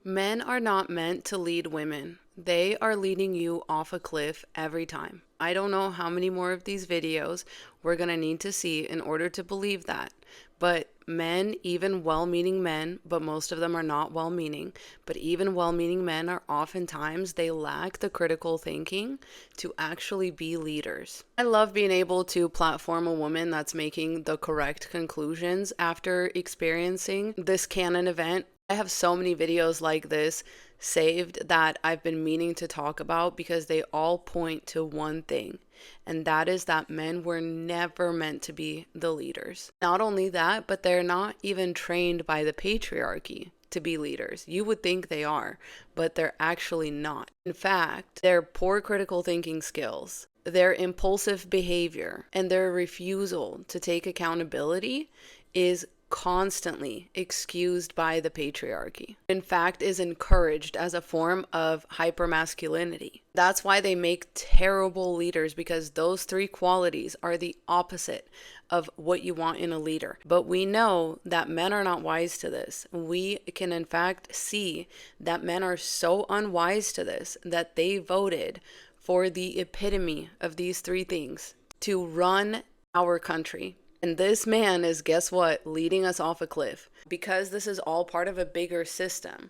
Men are not meant to lead women. They are leading you off a cliff every time. I don't know how many more of these videos we're going to need to see in order to believe that. But men, even well-meaning men, but most of them are not well-meaning, but even well-meaning men are oftentimes, they lack the critical thinking to actually be leaders. I love being able to platform a woman that's making the correct conclusions after experiencing this canon event. I have so many videos like this saved that I've been meaning to talk about because they all point to one thing, and that is that men were never meant to be the leaders. Not only that, but they're not even trained by the patriarchy to be leaders. You would think they are, but they're actually not. In fact, their poor critical thinking skills, their impulsive behavior, and their refusal to take accountability is constantly excused by the patriarchy. In fact, is encouraged as a form of hypermasculinity. That's why they make terrible leaders, because those three qualities are the opposite of what you want in a leader. But we know that men are not wise to this. We can in fact see that men are so unwise to this that they voted for the epitome of these three things to run our country. And this man is, guess what, leading us off a cliff. Because this is all part of a bigger system,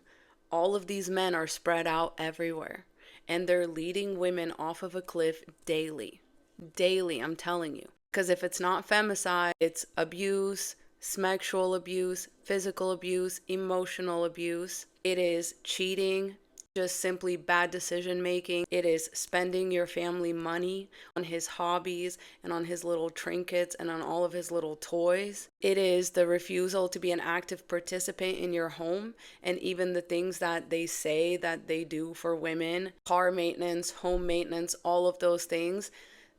all of these men are spread out everywhere. And they're leading women off of a cliff daily. Daily, I'm telling you. Because if it's not femicide, it's abuse, sexual abuse, physical abuse, emotional abuse. It is cheating, just simply bad decision making. It is spending your family money on his hobbies and on his little trinkets and on all of his little toys. It is the refusal to be an active participant in your home, and even the things that they say that they do for women, car maintenance, home maintenance, all of those things.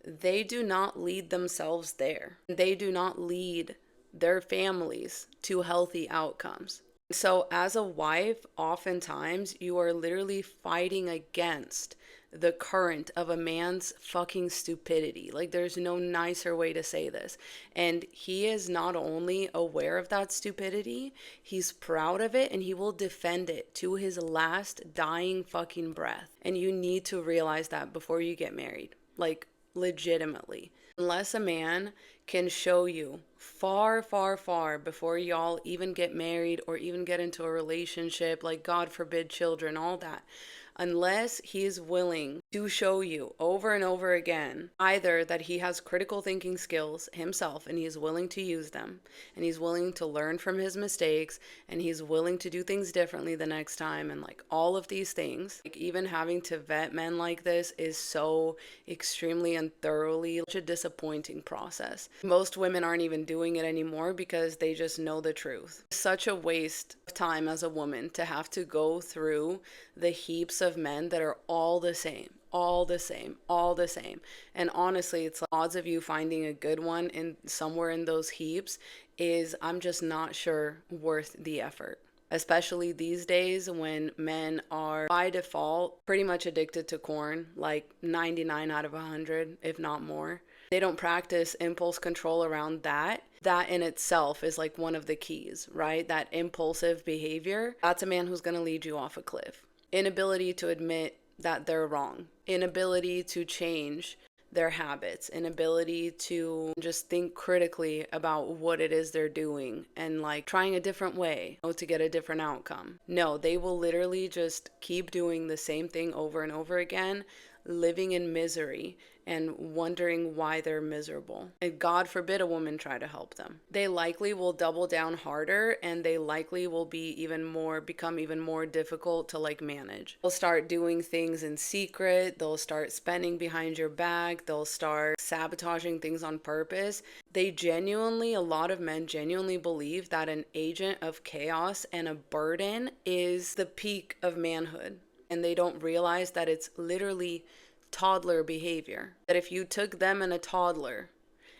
They do not lead themselves there. They do not lead their families to healthy outcomes. So as a wife, oftentimes you are literally fighting against the current of a man's fucking stupidity. Like, there's no nicer way to say this. And he is not only aware of that stupidity, he's proud of it, and he will defend it to his last dying fucking breath. And you need to realize that before you get married. Like, legitimately. Unless a man can show you far, far, far before y'all even get married or even get into a relationship, like God forbid children, all that. Unless he is willing to show you over and over again, either that he has critical thinking skills himself and he is willing to use them, and he's willing to learn from his mistakes, and he's willing to do things differently the next time, and like all of these things, like even having to vet men like this is so extremely and thoroughly such a disappointing process. Most women aren't even doing it anymore because they just know the truth. Such a waste of time as a woman to have to go through the heaps of men that are all the same, all the same, all the same. And honestly, it's like odds of you finding a good one in somewhere in those heaps is, I'm just not sure, worth the effort. Especially these days when men are by default pretty much addicted to corn, like 99 out of 100, if not more. They don't practice impulse control around that. That in itself is like one of the keys, right? That impulsive behavior, that's a man who's going to lead you off a cliff. Inability to admit that they're wrong, inability to change their habits, inability to just think critically about what it is they're doing and like trying a different way to get a different outcome. No, they will literally just keep doing the same thing over and over again, living in misery and wondering why they're miserable. And God forbid a woman try to help them. They likely will double down harder, and they likely will become even more difficult to like manage. They'll start doing things in secret. They'll start spending behind your back. They'll start sabotaging things on purpose. A lot of men genuinely believe that an agent of chaos and a burden is the peak of manhood. And they don't realize that it's literally toddler behavior. That if you took them and a toddler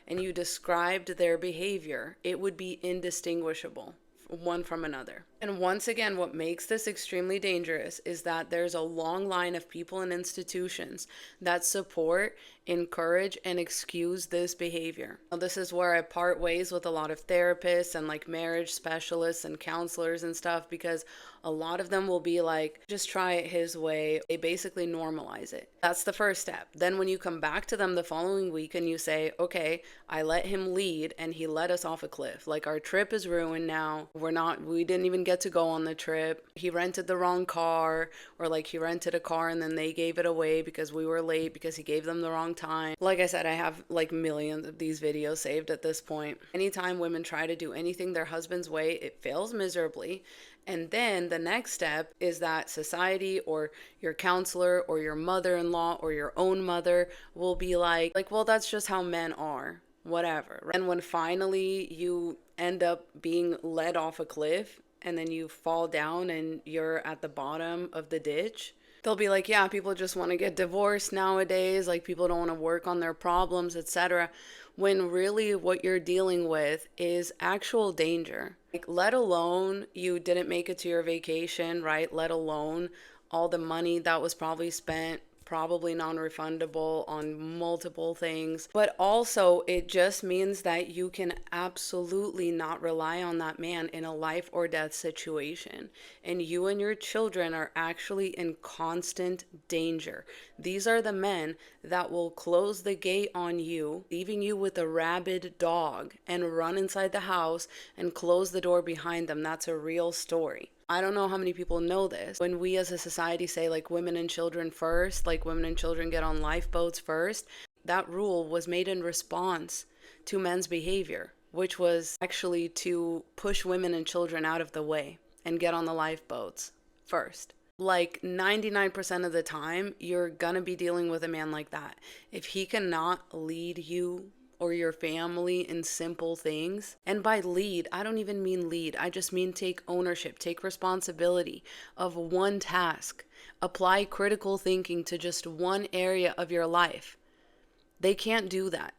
and you described their behavior, it would be indistinguishable one from another. And once again, what makes this extremely dangerous is that there's a long line of people and institutions that support, encourage, and excuse this behavior. Now, this is where I part ways with a lot of therapists and like marriage specialists and counselors and stuff, because a lot of them will be like, just try it his way. They basically normalize it. That's the first step. Then when you come back to them the following week and you say, okay, I let him lead and he led us off a cliff. Like, our trip is ruined now. We didn't even get to go on the trip. He rented the wrong car, or like he rented a car and then they gave it away because we were late because he gave them the wrong time. Like I said, I have like millions of these videos saved at this point. Anytime women try to do anything their husband's way, it fails miserably. And then the next step is that society or your counselor or your mother-in-law or your own mother will be like, well, that's just how men are, whatever. And when finally you end up being led off a cliff and then you fall down and you're at the bottom of the ditch, they'll be like, yeah, people just want to get divorced nowadays, like people don't want to work on their problems, etc. When really what you're dealing with is actual danger. Like, let alone you didn't make it to your vacation, right? Let alone all the money that was probably spent, probably non-refundable on multiple things. But also it just means that you can absolutely not rely on that man in a life or death situation. And you and your children are actually in constant danger. These are the men that will close the gate on you, leaving you with a rabid dog, and run inside the house and close the door behind them. That's a real story. I don't know how many people know this. When we as a society say like women and children first, like women and children get on lifeboats first, that rule was made in response to men's behavior, which was actually to push women and children out of the way and get on the lifeboats first. Like 99% of the time, you're gonna be dealing with a man like that. If he cannot lead you or your family in simple things. And by lead, I don't even mean lead. I just mean take ownership, take responsibility of one task. Apply critical thinking to just one area of your life. They can't do that,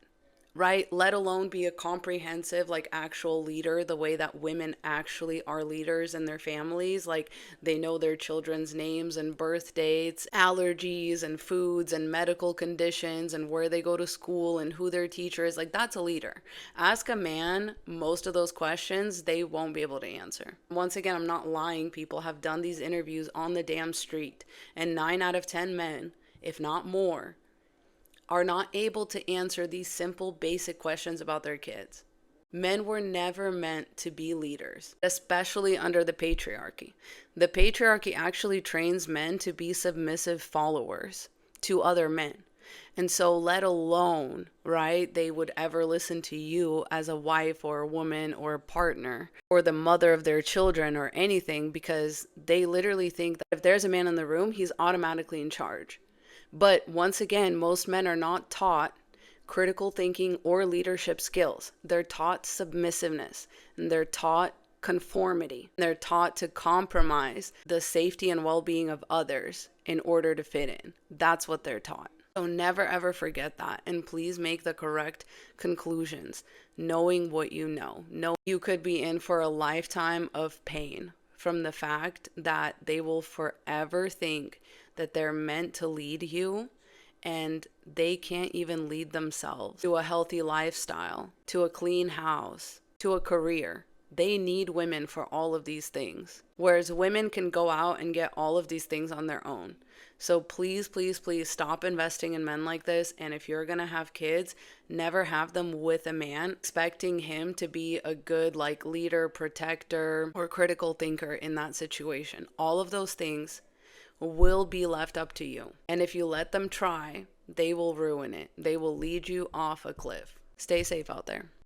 right? Let alone be a comprehensive, like actual leader, the way that women actually are leaders in their families. Like, they know their children's names and birth dates, allergies and foods and medical conditions and where they go to school and who their teacher is. Like, that's a leader. Ask a man most of those questions, they won't be able to answer. Once again, I'm not lying. People have done these interviews on the damn street, and 9 out of 10 men, if not more, are not able to answer these simple, basic questions about their kids. Men were never meant to be leaders, especially under the patriarchy. The patriarchy actually trains men to be submissive followers to other men. And so let alone, right, they would ever listen to you as a wife or a woman or a partner or the mother of their children or anything, because they literally think that if there's a man in the room, he's automatically in charge. But once again, most men are not taught critical thinking or leadership skills. They're taught submissiveness, and they're taught conformity. They're taught to compromise the safety and well-being of others in order to fit in. That's what they're taught. So never ever forget that, and please make the correct conclusions, knowing what you know. Know you could be in for a lifetime of pain from the fact that they will forever think that they're meant to lead you, and they can't even lead themselves to a healthy lifestyle, to a clean house, to a career. They need women for all of these things, whereas women can go out and get all of these things on their own. So please, please, please stop investing in men like this. And if you're going to have kids, never have them with a man expecting him to be a good like leader, protector, or critical thinker in that situation. All of those things will be left up to you. And if you let them try, they will ruin it. They will lead you off a cliff. Stay safe out there.